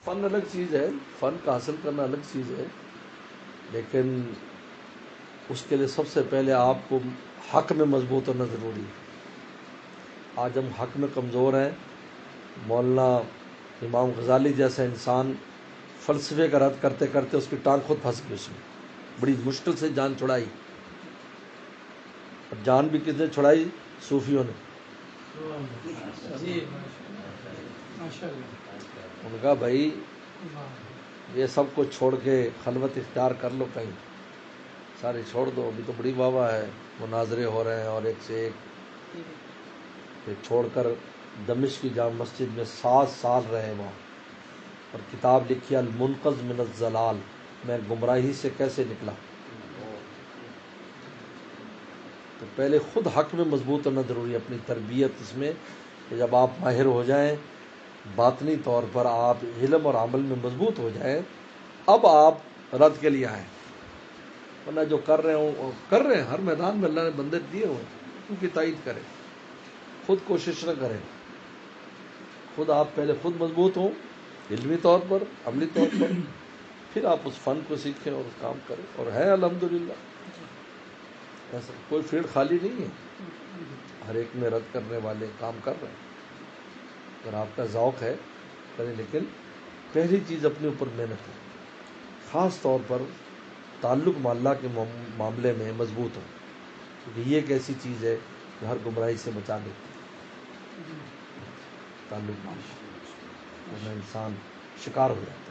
فن الگ چیز ہے، فن کا حاصل کرنا الگ چیز ہے، لیکن اس کے لیے سب سے پہلے آپ کو حق میں مضبوط ہونا ضروری ہے۔ آج ہم حق میں کمزور ہیں۔ مولانا امام غزالی جیسا انسان فلسفے کا رد کرتے کرتے اس کی ٹانگ خود پھنس گئی، اس میں بڑی مشکل سے جان چھڑائی، اور جان بھی کس نے چھڑائی؟ صوفیوں نے۔ ان کا بھائی یہ سب کو چھوڑ کے خلوت اختیار کر لو، کہیں سارے چھوڑ دو، ابھی تو بڑی واہ ہے، مناظرے ہو رہے ہیں اور ایک سے ایک، کہ چھوڑ کر دمشق کی جامع مسجد میں 7 سال رہے وہاں، اور کتاب لکھی المنقذ من الضلال، میں گمراہی سے کیسے نکلا۔ تو پہلے خود حق میں مضبوط ہونا ضروری ہے، اپنی تربیت اس میں، کہ جب آپ ماہر ہو جائیں باطنی طور پر، آپ علم اور عمل میں مضبوط ہو جائیں، اب آپ رد کے لیے آئیں، ورنہ جو کر رہے ہوں کر رہے ہیں، ہر میدان میں اللہ نے بندے دیے ہوئے، ان کی تائید کریں، خود کوشش نہ کریں، خود آپ پہلے خود مضبوط ہوں علمی طور پر، عملی طور پر، پھر آپ اس فن کو سیکھیں اور کام کریں، اور ہے الحمدللہ ایسا کوئی فیلڈ خالی نہیں ہے، ہر ایک میں رد کرنے والے کام کر رہے ہیں۔ اگر آپ کا ذوق ہے کریں، لیکن پہلی چیز اپنے اوپر محنت ہے، خاص طور پر تعلق مع اللہ کے معاملے میں مضبوط ہو، کیونکہ یہ ایک ایسی چیز ہے جو ہر گمراہی سے بچا دیتی ہے، تعلق مع اللہ، ورنہ انسان شکار ہو جاتا ہے۔